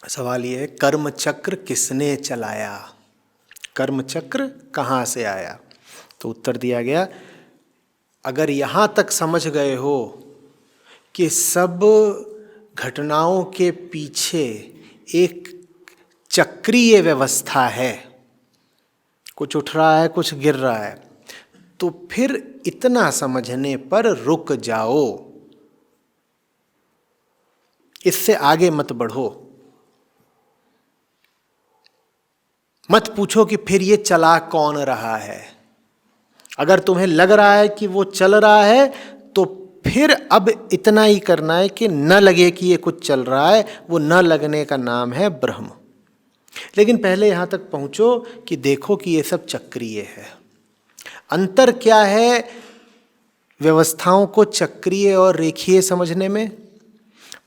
सवाल ये है, कर्म चक्र किसने चलाया? कर्म चक्र कहाँ से आया? तो उत्तर दिया गया, अगर यहाँ तक समझ गए हो कि सब घटनाओं के पीछे एक चक्रीय व्यवस्था है, कुछ उठ रहा है कुछ गिर रहा है, तो फिर इतना समझने पर रुक जाओ, इससे आगे मत बढ़ो। मत पूछो कि फिर ये चला कौन रहा है। अगर तुम्हें लग रहा है कि वो चल रहा है तो फिर अब इतना ही करना है कि न लगे कि ये कुछ चल रहा है। वो न लगने का नाम है ब्रह्म। लेकिन पहले यहां तक पहुंचो कि देखो कि ये सब चक्रीय है। अंतर क्या है व्यवस्थाओं को चक्रीय और रेखीय समझने में?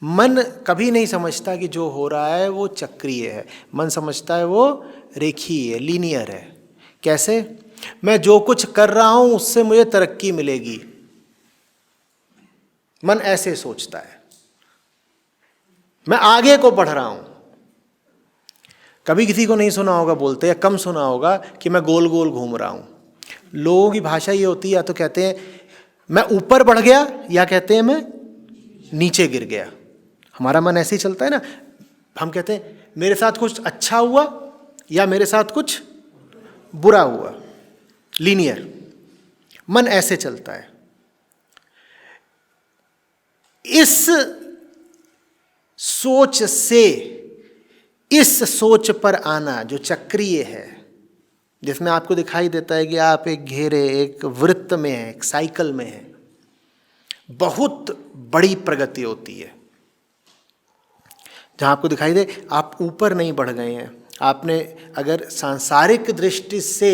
मन कभी नहीं समझता कि जो हो रहा है वो चक्रीय है। मन समझता है वो रेखीय है, लीनियर है। कैसे? मैं जो कुछ कर रहा हूं उससे मुझे तरक्की मिलेगी, मन ऐसे सोचता है। मैं आगे को बढ़ रहा हूं। कभी किसी को नहीं सुना होगा बोलते, या कम सुना होगा कि मैं गोल गोल घूम रहा हूं। लोगों की भाषा ये होती है, या तो कहते हैं मैं ऊपर बढ़ गया, या कहते हैं मैं नीचे गिर गया। हमारा मन ऐसे ही चलता है ना। हम कहते हैं मेरे साथ कुछ अच्छा हुआ या मेरे साथ कुछ बुरा हुआ। लीनियर मन ऐसे चलता है। इस सोच से इस सोच पर आना जो चक्रीय है, जिसमें आपको दिखाई देता है कि आप एक घेरे, एक वृत्त में हैं, एक साइकिल में हैं, बहुत बड़ी प्रगति होती है। जहां आपको दिखाई दे आप ऊपर नहीं बढ़ गए हैं। आपने अगर सांसारिक दृष्टि से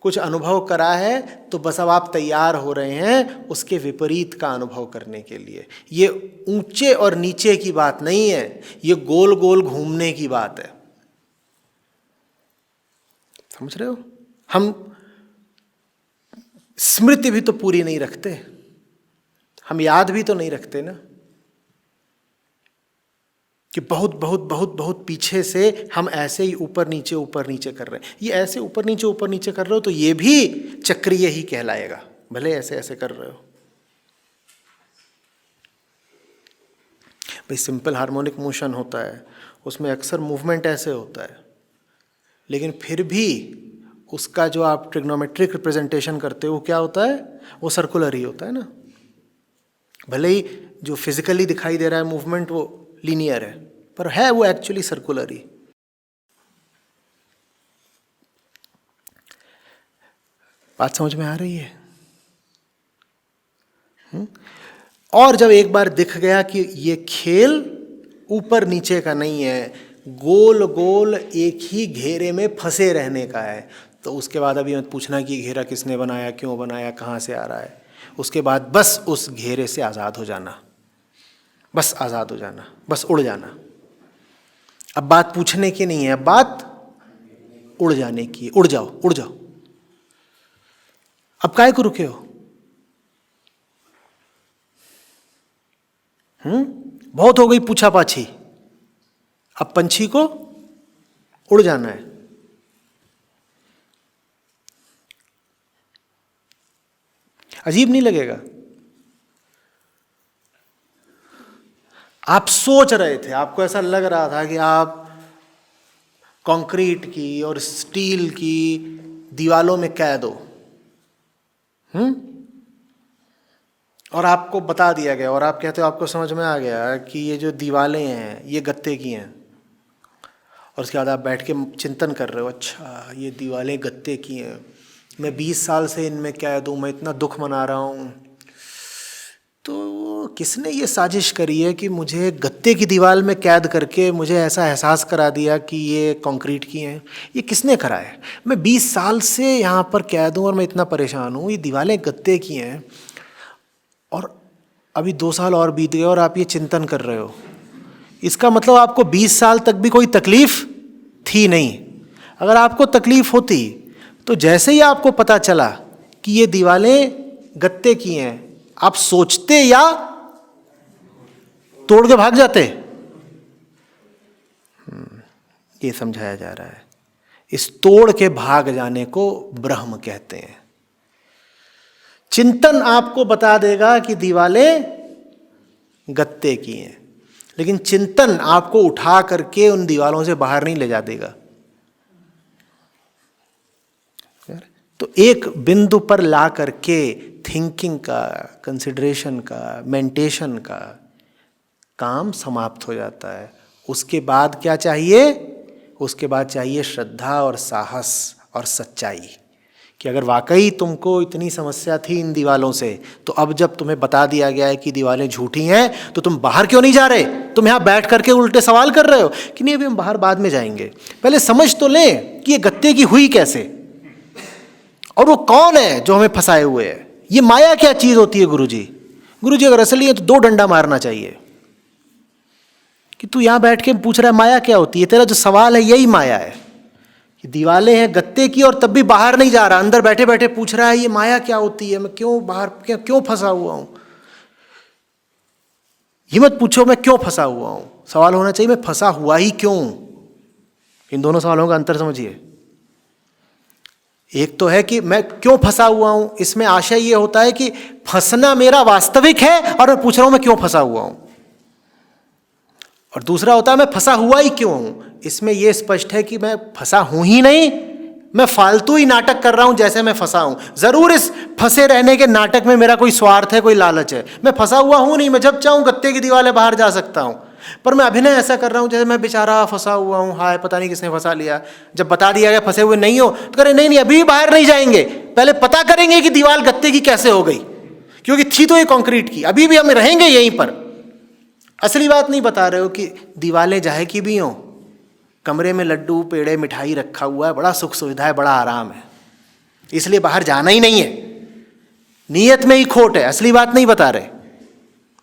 कुछ अनुभव करा है तो बस अब आप तैयार हो रहे हैं उसके विपरीत का अनुभव करने के लिए। ये ऊंचे और नीचे की बात नहीं है, ये गोल गोल घूमने की बात है। समझ रहे हो? हम स्मृति भी तो पूरी नहीं रखते, हम याद भी तो नहीं रखते ना कि बहुत बहुत बहुत बहुत पीछे से हम ऐसे ही ऊपर नीचे कर रहे हैं। ये ऐसे ऊपर नीचे कर रहे हो तो ये भी चक्रीय ही कहलाएगा, भले ऐसे ऐसे कर रहे हो। भाई सिंपल हार्मोनिक मोशन होता है, उसमें अक्सर मूवमेंट ऐसे होता है, लेकिन फिर भी उसका जो आप ट्रिग्नोमेट्रिक रिप्रेजेंटेशन करते हो क्या होता है? वो सर्कुलर ही होता है ना। भले ही जो फिजिकली दिखाई दे रहा है मूवमेंट वो लीनियर है, पर है वो एक्चुअली सर्कुलर ही। बात समझ में आ रही है? और जब एक बार दिख गया कि ये खेल ऊपर नीचे का नहीं है, गोल गोल एक ही घेरे में फंसे रहने का है, तो उसके बाद अभी मत पूछना कि घेरा किसने बनाया, क्यों बनाया, कहाँ से आ रहा है। उसके बाद बस उस घेरे से आज़ाद हो जाना, बस आज़ाद हो जाना, बस उड़ जाना। अब बात पूछने की नहीं है, बात उड़ जाने की। उड़ जाओ, उड़ जाओ। अब काहे को रुके हो? बहुत हो गई पूछा पाछी, अब पंछी को उड़ जाना है। अजीब नहीं लगेगा? आप सोच रहे थे, आपको ऐसा लग रहा था कि आप कंक्रीट की और स्टील की दीवालों में कैद हो, और आपको बता दिया गया, और आप कहते हो आपको समझ में आ गया कि ये जो दीवालें हैं ये गत्ते की हैं। और उसके बाद आप बैठ के चिंतन कर रहे हो, अच्छा ये दीवालें गत्ते की हैं, मैं 20 साल से इनमें कैद हूँ, मैं इतना दुख मना रहा हूँ, तो किसने ये साजिश करी है कि मुझे गत्ते की दीवार में कैद करके मुझे ऐसा एहसास करा दिया कि ये कंक्रीट की हैं? ये किसने करा है? मैं 20 साल से यहाँ पर कैद हूँ और मैं इतना परेशान हूँ, ये दीवारें गत्ते की हैं, और अभी 2 साल और बीत गए और आप ये चिंतन कर रहे हो। इसका मतलब आपको 20 साल तक भी कोई तकलीफ थी नहीं। अगर आपको तकलीफ होती तो जैसे ही आपको पता चला कि ये दीवारें गत्ते की हैं, आप सोचते या तोड़ के भाग जाते? ये समझाया जा रहा है। इस तोड़ के भाग जाने को ब्रह्म कहते हैं। चिंतन आपको बता देगा कि दीवालें गत्ते की हैं, लेकिन चिंतन आपको उठा करके उन दीवालों से बाहर नहीं ले जा देगा। तो एक बिंदु पर ला करके थिंकिंग का, कंसिडरेशन का, मेडिटेशन का काम समाप्त हो जाता है। उसके बाद क्या चाहिए? उसके बाद चाहिए श्रद्धा और साहस और सच्चाई, कि अगर वाकई तुमको इतनी समस्या थी इन दीवालों से, तो अब जब तुम्हें बता दिया गया है कि दीवालें झूठी हैं, तो तुम बाहर क्यों नहीं जा रहे? तुम यहाँ बैठ करके उल्टे सवाल कर रहे हो कि नहीं अभी हम बाहर बाद में जाएंगे। पहले समझ तो लें कि ये गत्ते की हुई कैसे, और वो कौन है जो हमें फंसाए हुए है। ये माया क्या चीज होती है गुरुजी? गुरुजी अगर असली है तो 2 डंडा मारना चाहिए कि तू यहां बैठ के पूछ रहा है माया क्या होती है। तेरा जो सवाल है यही माया है कि दीवालें हैं गत्ते की और तब भी बाहर नहीं जा रहा, अंदर बैठे बैठे पूछ रहा है ये माया क्या होती है, मैं क्यों बाहर क्यों फंसा हुआ हूं। ये मत पूछो मैं क्यों फंसा हुआ हूं, सवाल होना चाहिए मैं फंसा हुआ ही क्यों। इन दोनों सवालों का अंतर समझिए। एक तो है कि मैं क्यों फंसा हुआ हूं, इसमें आशय ये होता है कि फंसना मेरा वास्तविक है और मैं पूछ रहा हूं मैं क्यों फंसा हुआ हूं। और दूसरा होता है मैं फंसा हुआ ही क्यों हूं, इसमें यह स्पष्ट है कि मैं फंसा हूं ही नहीं, मैं फालतू ही नाटक कर रहा हूं जैसे मैं फंसा हूं। जरूर इस फंसे रहने के नाटक में मेरा कोई स्वार्थ है, कोई लालच है। मैं फंसा हुआ हूं नहीं, मैं जब चाहूं गत्ते की दीवार बाहर जा सकता हूं, पर मैं अभिनय ऐसा कर रहा हूं जैसे मैं बेचारा फंसा हुआ हूं, हाय पता नहीं किसने फंसा लिया। जब बता दिया गया फंसे हुए नहीं हो तो कह रहे नहीं अभी बाहर नहीं जाएंगे, पहले पता करेंगे कि दीवार गत्ते की कैसे हो गई, क्योंकि थी तो ये कंक्रीट की, अभी भी हम रहेंगे यहीं पर। असली बात नहीं बता रहे हो कि दीवालें चाहे की भी हों, कमरे में लड्डू पेड़े मिठाई रखा हुआ है, बड़ा सुख सुविधा है, बड़ा आराम है, इसलिए बाहर जाना ही नहीं है। नीयत में ही खोट है, असली बात नहीं बता रहे,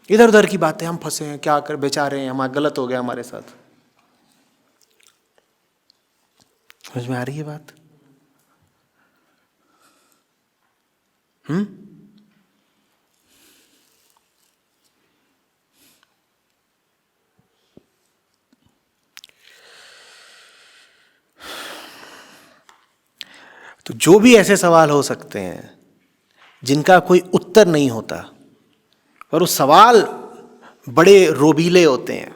इधर उधर की बातें, हम फंसे हैं क्या कर बेचारे हैं, हमारा गलत हो गया हमारे साथ। समझ में आ रही है बात? तो जो भी ऐसे सवाल हो सकते हैं जिनका कोई उत्तर नहीं होता, और वो सवाल बड़े रोबीले होते हैं,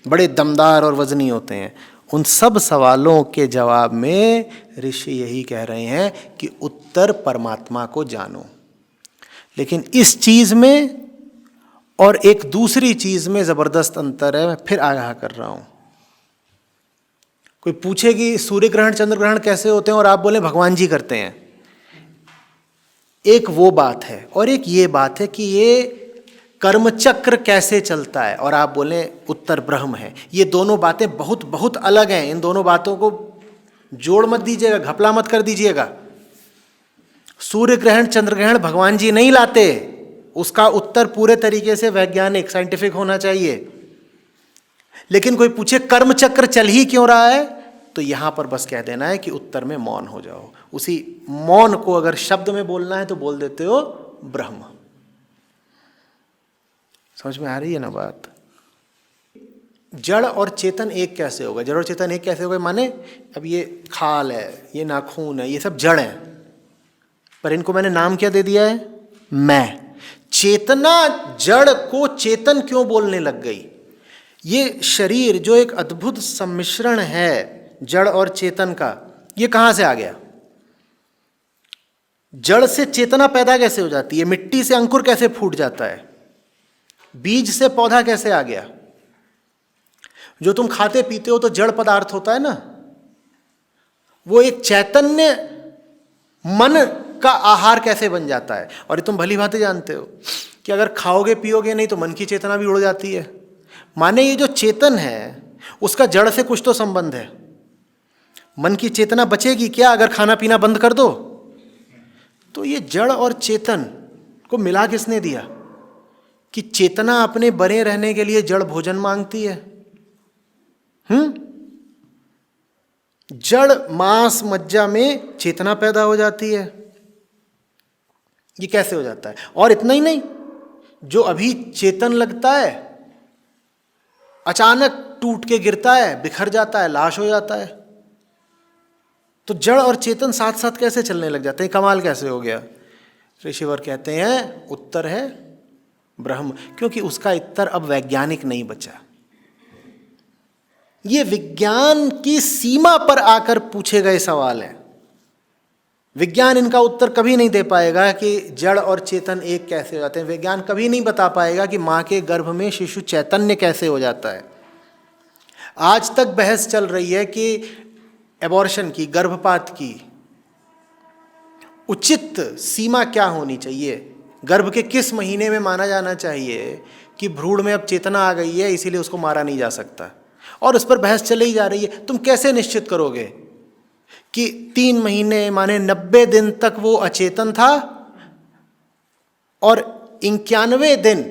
बड़े दमदार और वजनी होते हैं, उन सब सवालों के जवाब में ऋषि यही कह रहे हैं कि उत्तर परमात्मा को जानो। लेकिन इस चीज में और एक दूसरी चीज में जबरदस्त अंतर है, मैं फिर आगाह कर रहा हूं। कोई पूछे कि सूर्य ग्रहण चंद्र ग्रहण कैसे होते हैं और आप बोले भगवान जी करते हैं, एक वो बात है, और एक ये बात है कि ये कर्मचक्र कैसे चलता है और आप बोले उत्तर ब्रह्म है। ये दोनों बातें बहुत बहुत अलग हैं। इन दोनों बातों को जोड़ मत दीजिएगा, घपला मत कर दीजिएगा। सूर्य ग्रहण चंद्र ग्रहण भगवान जी नहीं लाते, उसका उत्तर पूरे तरीके से वैज्ञानिक साइंटिफिक होना चाहिए। लेकिन कोई पूछे कर्मचक्र चल ही क्यों रहा है, तो यहां पर बस कह देना है कि उत्तर में मौन हो जाओ। उसी मौन को अगर शब्द में बोलना है तो बोल देते हो ब्रह्म। समझ में आ रही है ना बात? जड़ और चेतन एक कैसे होगा? जड़ और चेतन एक कैसे होगा माने, अब ये खाल है, ये नाखून है, ये सब जड़ है, पर इनको मैंने नाम क्या दे दिया है? मैं। चेतना जड़ को चेतन क्यों बोलने लग गई? ये शरीर जो एक अद्भुत सम्मिश्रण है जड़ और चेतन का, ये कहां से आ गया? जड़ से चेतना पैदा कैसे हो जाती है? मिट्टी से अंकुर कैसे फूट जाता है? बीज से पौधा कैसे आ गया? जो तुम खाते पीते हो तो जड़ पदार्थ होता है ना, वो एक चैतन्य मन का आहार कैसे बन जाता है? और ये तुम भली भांति जानते हो कि अगर खाओगे पियोगे नहीं तो मन की चेतना भी उड़ जाती है। माने ये जो चेतन है उसका जड़ से कुछ तो संबंध है। मन की चेतना बचेगी क्या अगर खाना पीना बंद कर दो? तो ये जड़ और चेतन को मिला किसने दिया कि चेतना अपने बने रहने के लिए जड़ भोजन मांगती है? जड़ मांस मज्जा में चेतना पैदा हो जाती है। ये कैसे हो जाता है? और इतना ही नहीं, जो अभी चेतन लगता है अचानक टूट के गिरता है, बिखर जाता है, लाश हो जाता है। तो जड़ और चेतन साथ साथ कैसे चलने लग जाते हैं? कमाल कैसे हो गया? ऋषिवर कहते हैं उत्तर है ब्रह्म, क्योंकि उसका उत्तर अब वैज्ञानिक नहीं बचा। ये विज्ञान की सीमा पर आकर पूछे गए सवाल हैं। विज्ञान इनका उत्तर कभी नहीं दे पाएगा कि जड़ और चेतन एक कैसे हो जाते हैं। विज्ञान कभी नहीं बता पाएगा कि मां के गर्भ में शिशु चैतन्य कैसे हो जाता है। आज तक बहस चल रही है कि एबॉर्शन की, गर्भपात की उचित सीमा क्या होनी चाहिए, गर्भ के किस महीने में माना जाना चाहिए कि भ्रूण में अब चेतना आ गई है इसीलिए उसको मारा नहीं जा सकता, और उस पर बहस चली जा रही है। तुम कैसे निश्चित करोगे कि 3 महीने माने 90 दिन तक वो अचेतन था और 91 दिन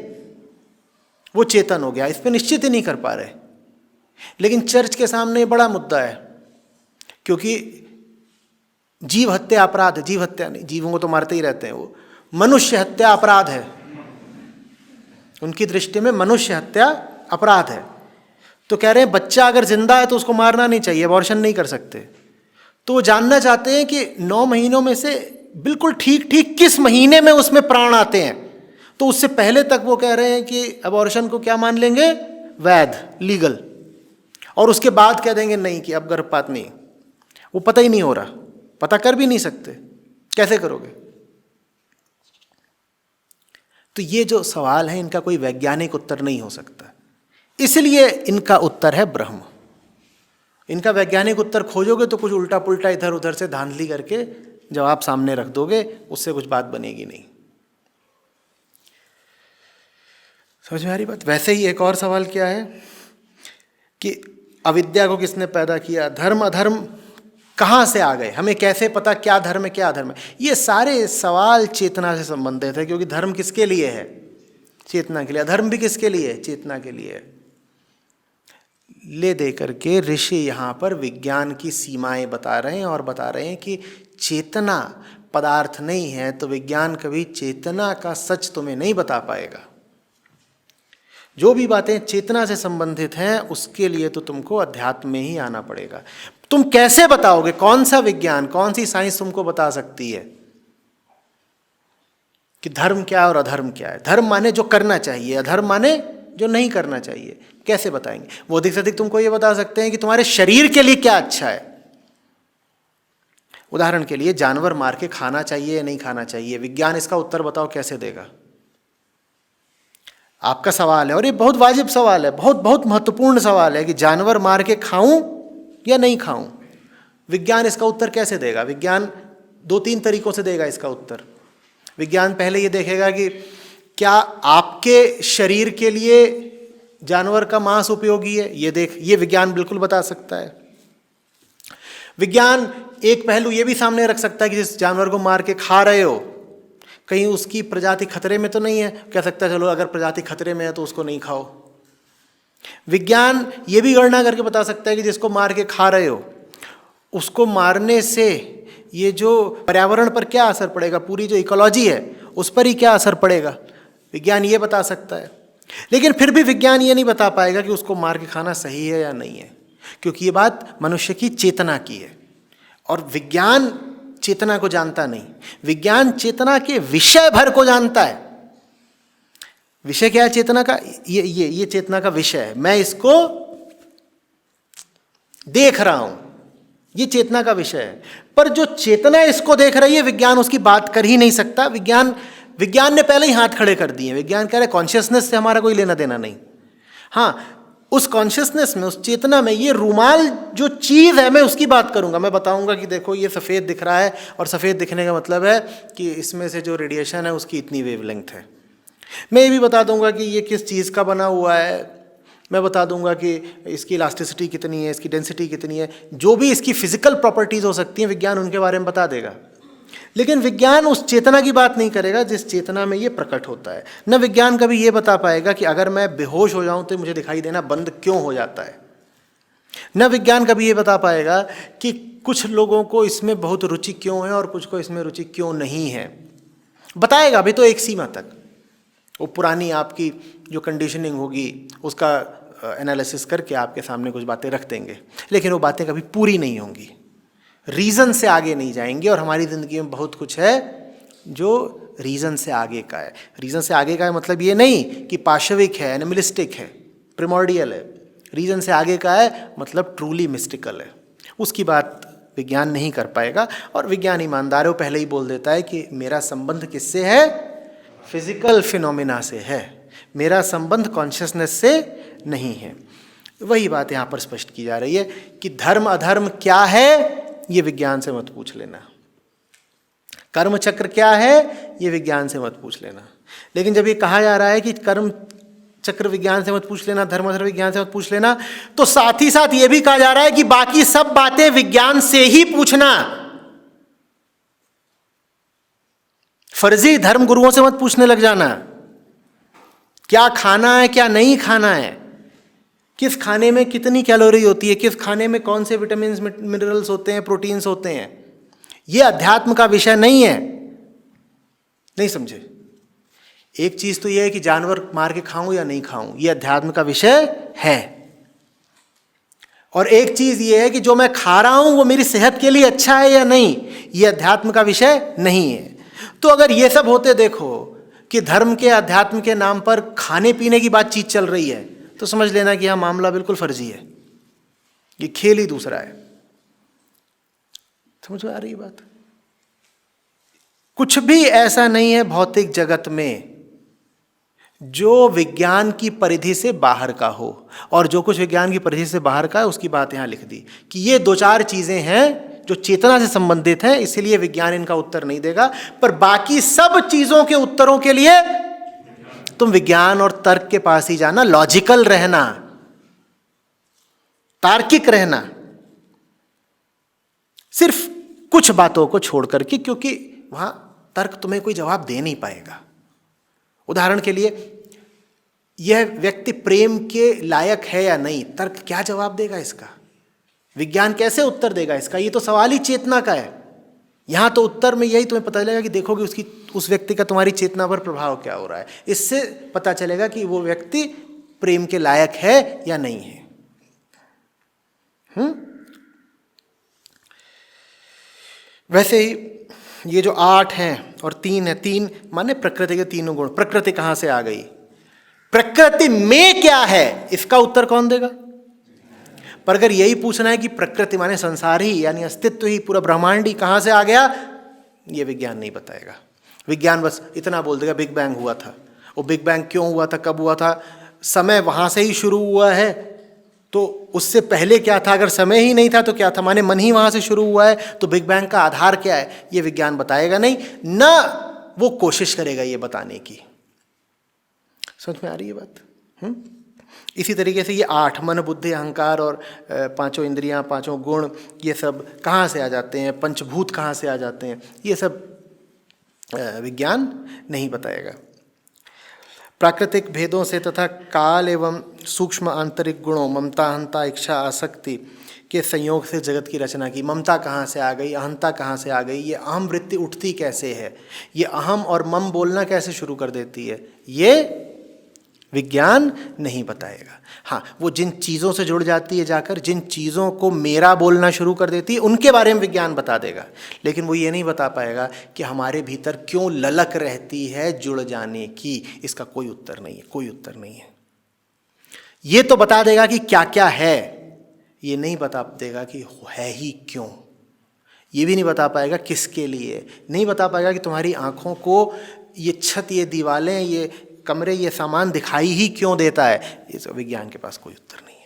वो चेतन हो गया? इस पर निश्चित ही नहीं कर पा रहे। लेकिन चर्च के सामने बड़ा मुद्दा है, क्योंकि जीव हत्या अपराध है। जीव हत्या नहीं, जीवों को तो मारते ही रहते हैं, वो मनुष्य हत्या अपराध है। उनकी दृष्टि में मनुष्य हत्या अपराध है। तो कह रहे हैं बच्चा अगर जिंदा है तो उसको मारना नहीं चाहिए, अबॉर्शन नहीं कर सकते। तो वो जानना चाहते हैं कि 9 महीनों में से बिल्कुल ठीक ठीक किस महीने में उसमें प्राण आते हैं। तो उससे पहले तक वो कह रहे हैं कि अबॉर्शन को क्या मान लेंगे? वैध, लीगल। और उसके बाद कह देंगे नहीं कि अब गर्भपात नहीं। वो पता ही नहीं हो रहा, पता कर भी नहीं सकते, कैसे करोगे? तो ये जो सवाल है इनका कोई वैज्ञानिक उत्तर नहीं हो सकता, इसलिए इनका उत्तर है ब्रह्म। इनका वैज्ञानिक उत्तर खोजोगे तो कुछ उल्टा पुल्टा इधर उधर से धांधली करके जवाब सामने रख दोगे, उससे कुछ बात बनेगी नहीं। समझ में आ रही बात? वैसे ही एक और सवाल क्या है कि अविद्या को किसने पैदा किया, धर्म अधर्म कहाँ से आ गए, हमें कैसे पता क्या धर्म है क्या अधर्म है? ये सारे सवाल चेतना से संबंधित है, क्योंकि धर्म किसके लिए है? चेतना के लिए। अधर्म भी किसके लिए है? चेतना के लिए। ले दे करके ऋषि यहाँ पर विज्ञान की सीमाएं बता रहे हैं और बता रहे हैं कि चेतना पदार्थ नहीं है, तो विज्ञान कभी चेतना का सच तुम्हें नहीं बता पाएगा। जो भी बातें चेतना से संबंधित हैं उसके लिए तो तुमको अध्यात्म में ही आना पड़ेगा। तुम कैसे बताओगे? कौन सा विज्ञान, कौन सी साइंस तुमको बता सकती है कि धर्म क्या है और अधर्म क्या है? धर्म माने जो करना चाहिए, अधर्म माने जो नहीं करना चाहिए। कैसे बताएंगे? वो अधिक से अधिक तुमको ये बता सकते हैं कि तुम्हारे शरीर के लिए क्या अच्छा है। उदाहरण के लिए जानवर मार के खाना चाहिए या नहीं खाना चाहिए, विज्ञान इसका उत्तर बताओ कैसे देगा? आपका सवाल है और ये बहुत वाजिब सवाल है, बहुत बहुत महत्वपूर्ण सवाल है कि जानवर मार के खाऊं या नहीं खाऊं। विज्ञान इसका उत्तर कैसे देगा? विज्ञान 2-3 तरीकों से देगा इसका उत्तर। विज्ञान पहले ये देखेगा कि क्या आपके शरीर के लिए जानवर का मांस उपयोगी है, ये विज्ञान बिल्कुल बता सकता है। विज्ञान एक पहलू ये भी सामने रख सकता है कि जिस जानवर को मार के खा रहे हो कहीं उसकी प्रजाति खतरे में तो नहीं है। कह सकता है चलो अगर प्रजाति खतरे में है तो उसको नहीं खाओ। विज्ञान ये भी गणना करके बता सकता है कि जिसको मार के खा रहे हो उसको मारने से ये जो पर्यावरण पर क्या असर पड़ेगा, पूरी जो इकोलॉजी है उस पर ही क्या असर पड़ेगा, विज्ञान ये बता सकता है। लेकिन फिर भी विज्ञान ये नहीं बता पाएगा कि उसको मार के खाना सही है या नहीं है, क्योंकि ये बात मनुष्य की चेतना की है और विज्ञान चेतना को जानता नहीं। विज्ञान चेतना के विषय भर को जानता है। विषय क्या है चेतना का? ये चेतना का विषय है, मैं इसको देख रहा हूं, ये चेतना का विषय है। पर जो चेतना इसको देख रही है विज्ञान उसकी बात कर ही नहीं सकता। विज्ञान ने पहले ही हाथ खड़े कर दिए। विज्ञान कह रहे कॉन्शियसनेस से हमारा कोई लेना देना नहीं। हाँ, उस कॉन्शियसनेस में, उस चेतना में ये रूमाल जो चीज़ है मैं उसकी बात करूंगा। मैं बताऊंगा कि देखो ये सफ़ेद दिख रहा है और सफ़ेद दिखने का मतलब है कि इसमें से जो रेडिएशन है उसकी इतनी वेवलेंथ है। मैं ये भी बता दूंगा कि ये किस चीज़ का बना हुआ है। मैं बता दूंगा कि इसकी इलास्टिसिटी कितनी है, इसकी डेंसिटी कितनी है, जो भी इसकी फिजिकल प्रॉपर्टीज़ हो सकती हैं विज्ञान उनके बारे में बता देगा। लेकिन विज्ञान उस चेतना की बात नहीं करेगा जिस चेतना में ये प्रकट होता है। न विज्ञान कभी ये बता पाएगा कि अगर मैं बेहोश हो जाऊं तो मुझे दिखाई देना बंद क्यों हो जाता है। न विज्ञान कभी ये बता पाएगा कि कुछ लोगों को इसमें बहुत रुचि क्यों है और कुछ को इसमें रुचि क्यों नहीं है। बताएगा भी तो एक सीमा तक। वो पुरानी आपकी जो कंडीशनिंग होगी, उसका एनालिसिस करके आपके सामने कुछ बातें रख देंगे, लेकिन वो बातें कभी पूरी नहीं होंगी, रीज़न से आगे नहीं जाएंगी। और हमारी ज़िंदगी में बहुत कुछ है जो रीज़न से आगे का है। रीज़न से आगे का है मतलब ये नहीं कि पाशविक है, एनिमलिस्टिक है, प्रिमोर्डियल है। रीज़न से आगे का है मतलब ट्रूली मिस्टिकल है। उसकी बात विज्ञान नहीं कर पाएगा, और विज्ञान ईमानदार है, वो पहले ही बोल देता है कि मेरा संबंध किससे है? फिजिकल फिनोमिना से है, मेरा संबंध कॉन्शियसनेस से नहीं है। वही बात यहाँ पर स्पष्ट की जा रही है कि धर्म अधर्म क्या है ये विज्ञान से मत पूछ लेना, कर्म चक्र क्या है ये विज्ञान से मत पूछ लेना। लेकिन जब ये कहा जा रहा है कि कर्म चक्र विज्ञान से मत पूछ लेना, धर्म अधर्म विज्ञान से मत पूछ लेना, तो साथ ही साथ ये भी कहा जा रहा है कि बाकी सब बातें विज्ञान से ही पूछना। फर्जी धर्म गुरुओं से मत पूछने लग जाना, क्या खाना है क्या नहीं खाना है, किस खाने में कितनी कैलोरी होती है, किस खाने में कौन से विटामिन मिनरल्स होते हैं, प्रोटीन्स होते हैं। ये अध्यात्म का विषय नहीं है, नहीं समझे। एक चीज तो यह है कि जानवर मार के खाऊं या नहीं खाऊं, यह अध्यात्म का विषय है। और एक चीज यह है कि जो मैं खा रहा हूं वो मेरी सेहत के लिए अच्छा है या नहीं, यह अध्यात्म का विषय नहीं है। तो अगर ये सब होते देखो कि धर्म के अध्यात्म के नाम पर खाने पीने की बातचीत चल रही है, तो समझ लेना कि यह मामला बिल्कुल फर्जी है, ये खेल ही दूसरा है। समझ में आ रही बात? कुछ भी ऐसा नहीं है भौतिक जगत में जो विज्ञान की परिधि से बाहर का हो, और जो कुछ विज्ञान की परिधि से बाहर का है उसकी बात यहां लिख दी कि ये दो चार चीजें हैं जो चेतना से संबंधित हैं, इसलिए विज्ञान इनका उत्तर नहीं देगा। पर बाकी सब चीजों के उत्तरों के लिए तुम विज्ञान और तर्क के पास ही जाना, लॉजिकल रहना, तार्किक रहना, सिर्फ कुछ बातों को छोड़ करके, क्योंकि वहां तर्क तुम्हें कोई जवाब दे नहीं पाएगा। उदाहरण के लिए, यह व्यक्ति प्रेम के लायक है या नहीं, तर्क क्या जवाब देगा इसका? विज्ञान कैसे उत्तर देगा इसका? ये तो सवाल ही चेतना का है। यहां तो उत्तर में यही तुम्हें पता चलेगा कि देखोगे उसकी, उस व्यक्ति का तुम्हारी चेतना पर प्रभाव क्या हो रहा है। इससे पता चलेगा कि वो व्यक्ति प्रेम के लायक है या नहीं है। वैसे ही ये जो 8 हैं और 3 है, 3 माने प्रकृति के तीनों गुण। प्रकृति कहां से आ गई? प्रकृति में क्या है, इसका उत्तर कौन देगा? पर अगर यही पूछना है कि प्रकृति माने संसार ही, यानी अस्तित्व ही, पूरा ब्रह्मांड ही कहां से आ गया, ये विज्ञान नहीं बताएगा। विज्ञान बस इतना बोल देगा बिग बैंग हुआ था। वो बिग बैंग क्यों हुआ था, कब हुआ था, समय वहां से ही शुरू हुआ है, तो उससे पहले क्या था? अगर समय ही नहीं था तो क्या था, माने मन ही वहां से शुरू हुआ है, तो बिग बैंग का आधार क्या है, ये विज्ञान बताएगा नहीं, ना वो कोशिश करेगा ये बताने की। समझ में आ रही है बात? इसी तरीके से ये 8 मन बुद्धि अहंकार और 5 इंद्रियां, 5 गुण, ये सब कहाँ से आ जाते हैं, पंचभूत कहाँ से आ जाते हैं, ये सब विज्ञान नहीं बताएगा। प्राकृतिक भेदों से तथा काल एवं सूक्ष्म आंतरिक गुणों, ममता, अहंता, इच्छा, आसक्ति के संयोग से जगत की रचना की। ममता कहाँ से आ गई, अहंता कहाँ से आ गई, ये अहम वृत्ति उठती कैसे है, ये अहम और मम बोलना कैसे शुरू कर देती है, ये विज्ञान नहीं बताएगा। हाँ, वो जिन चीज़ों से जुड़ जाती है जाकर, जिन चीज़ों को मेरा बोलना शुरू कर देती है, उनके बारे में विज्ञान बता देगा। लेकिन वो ये नहीं बता पाएगा कि हमारे भीतर क्यों ललक रहती है जुड़ जाने की, इसका कोई उत्तर नहीं है, कोई उत्तर नहीं है। ये तो बता देगा कि क्या क्या है, ये नहीं बता देगा कि है ही क्यों। ये भी नहीं बता पाएगा किसके लिए, नहीं बता पाएगा कि तुम्हारी आँखों को ये छत, ये दीवारें, ये कमरे, ये सामान दिखाई ही क्यों देता है। इस विज्ञान के पास कोई उत्तर नहीं है।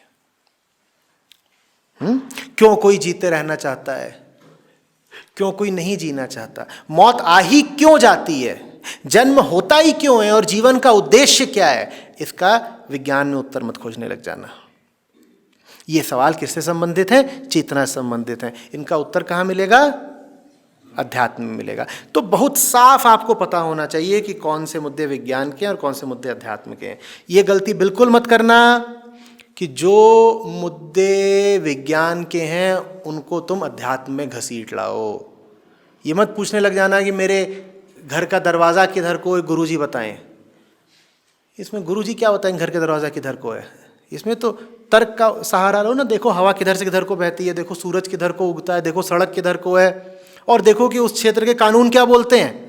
क्यों कोई जीते रहना चाहता है, क्यों कोई नहीं जीना चाहता, मौत आ ही क्यों जाती है, जन्म होता ही क्यों है, और जीवन का उद्देश्य क्या है, इसका विज्ञान में उत्तर मत खोजने लग जाना। ये सवाल किससे संबंधित है? चेतना से संबंधित है। इनका उत्तर कहाँ मिलेगा? अध्यात्म में मिलेगा। तो बहुत साफ आपको पता होना चाहिए कि कौन से मुद्दे विज्ञान के हैं और कौन से मुद्दे अध्यात्म के हैं। ये गलती बिल्कुल मत करना कि जो मुद्दे विज्ञान के हैं उनको तुम अध्यात्म में घसीट लाओ। ये मत पूछने लग जाना कि मेरे घर का दरवाज़ा किधर को है, गुरुजी बताएं। इसमें गुरुजी क्या बताएं घर के दरवाज़ा किधर को है, इसमें तो तर्क का सहारा लो ना। देखो हवा किधर से किधर को बहती है, देखो सूरज किधर को उगता है, देखो सड़क किधर को है, और देखो कि उस क्षेत्र के कानून क्या बोलते हैं।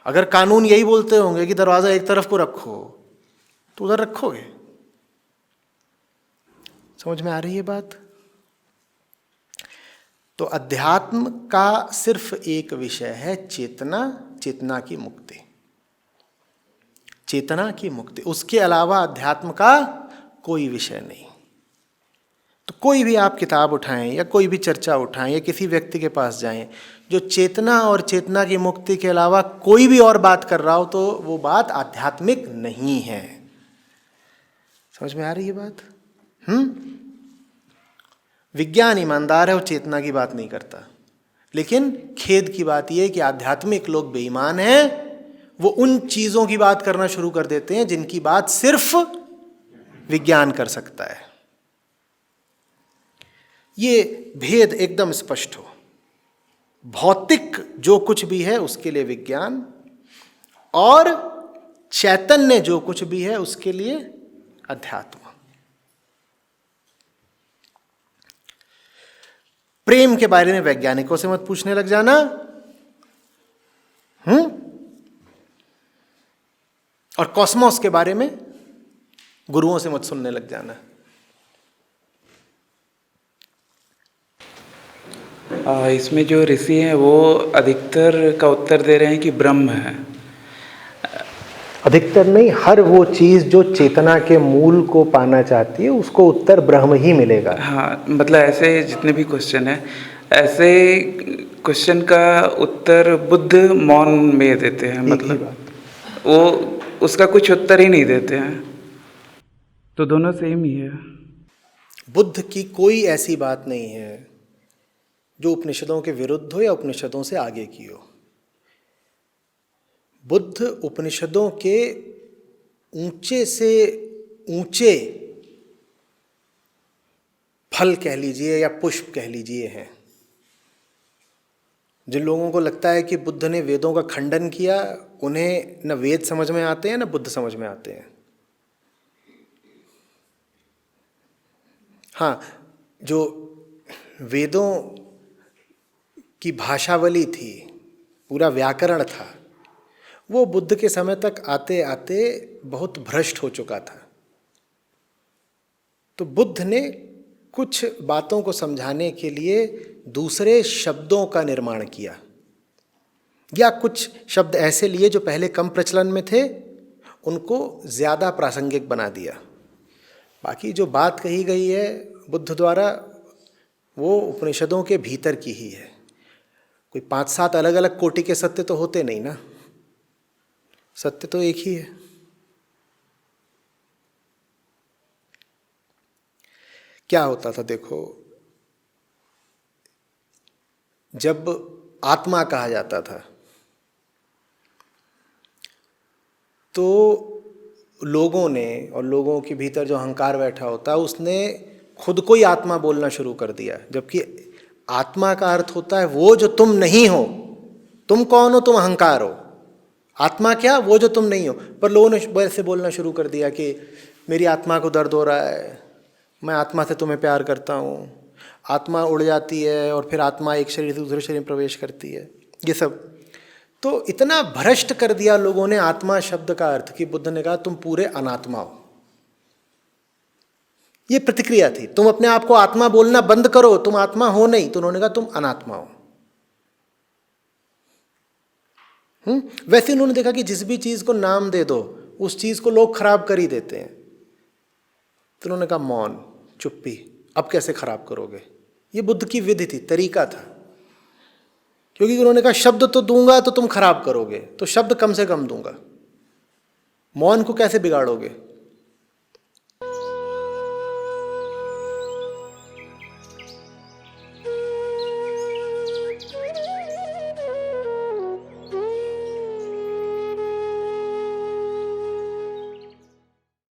अगर कानून यही बोलते होंगे कि दरवाजा एक तरफ को रखो, तो उधर रखोगे। समझ में आ रही है बात? तो अध्यात्म का सिर्फ एक विषय है चेतना, चेतना की मुक्ति, चेतना की मुक्ति। उसके अलावा अध्यात्म का कोई विषय नहीं। तो कोई भी आप किताब उठाएं या कोई भी चर्चा उठाएं या किसी व्यक्ति के पास जाएं जो चेतना और चेतना की मुक्ति के अलावा कोई भी और बात कर रहा हो, तो वो बात आध्यात्मिक नहीं है। समझ में आ रही है बात? विज्ञान ईमानदार है, वो चेतना की बात नहीं करता। लेकिन खेद की बात यह है कि आध्यात्मिक लोग बेईमान हैं। वो उन चीजों की बात करना शुरू कर देते हैं जिनकी बात सिर्फ विज्ञान कर सकता है। ये भेद एकदम स्पष्ट हो। भौतिक जो कुछ भी है उसके लिए विज्ञान, और चैतन्य जो कुछ भी है उसके लिए अध्यात्म। प्रेम के बारे में वैज्ञानिकों से मत पूछने लग जाना। और कॉस्मोस के बारे में गुरुओं से मत सुनने लग जाना। इसमें जो ऋषि हैं वो अधिकतर का उत्तर दे रहे हैं कि ब्रह्म है। अधिकतर नहीं, हर वो चीज जो चेतना के मूल को पाना चाहती है उसको उत्तर ब्रह्म ही मिलेगा। हाँ, मतलब ऐसे जितने भी क्वेश्चन हैं, ऐसे क्वेश्चन का उत्तर बुद्ध मौन में देते हैं। मतलब वो उसका कुछ उत्तर ही नहीं देते हैं। तो दोनों सेम ही है। बुद्ध की कोई ऐसी बात नहीं है जो उपनिषदों के विरुद्ध हो या उपनिषदों से आगे की हो। बुद्ध उपनिषदों के ऊंचे से ऊंचे फल कह लीजिए या पुष्प कह लीजिए हैं। जिन लोगों को लगता है कि बुद्ध ने वेदों का खंडन किया, उन्हें न वेद समझ में आते हैं न बुद्ध समझ में आते हैं। हाँ, जो वेदों की भाषावली थी, पूरा व्याकरण था, वो बुद्ध के समय तक आते आते बहुत भ्रष्ट हो चुका था। तो बुद्ध ने कुछ बातों को समझाने के लिए दूसरे शब्दों का निर्माण किया, या कुछ शब्द ऐसे लिए जो पहले कम प्रचलन में थे, उनको ज़्यादा प्रासंगिक बना दिया। बाकी जो बात कही गई है बुद्ध द्वारा, वो उपनिषदों के भीतर की ही है। कोई 5-7 अलग अलग कोटि के सत्य तो होते नहीं ना, सत्य तो एक ही है। क्या होता था देखो, जब आत्मा कहा जाता था तो लोगों ने, और लोगों के भीतर जो अहंकार बैठा होता, उसने खुद को ही आत्मा बोलना शुरू कर दिया। जबकि आत्मा का अर्थ होता है वो जो तुम नहीं हो। तुम कौन हो? तुम अहंकार हो। आत्मा क्या? वो जो तुम नहीं हो। पर लोगों ने वैसे बोलना शुरू कर दिया कि मेरी आत्मा को दर्द हो रहा है, मैं आत्मा से तुम्हें प्यार करता हूँ। आत्मा उड़ जाती है और फिर आत्मा एक शरीर से दूसरे शरीर में प्रवेश करती है। ये सब तो इतना भ्रष्ट कर दिया लोगों ने आत्मा शब्द का अर्थ कि बुद्ध ने कहा तुम पूरे अनात्मा हो। ये प्रतिक्रिया थी। तुम अपने आप को आत्मा बोलना बंद करो, तुम आत्मा हो नहीं। तो उन्होंने कहा तुम अनात्मा हो। वैसे उन्होंने देखा कि जिस भी चीज को नाम दे दो उस चीज को लोग खराब कर ही देते हैं। तो उन्होंने कहा मौन, चुप्पी, अब कैसे खराब करोगे। ये बुद्ध की विधि थी, तरीका था। क्योंकि उन्होंने कहा शब्द तो दूंगा तो तुम खराब करोगे, तो शब्द कम से कम दूंगा, मौन को कैसे बिगाड़ोगे।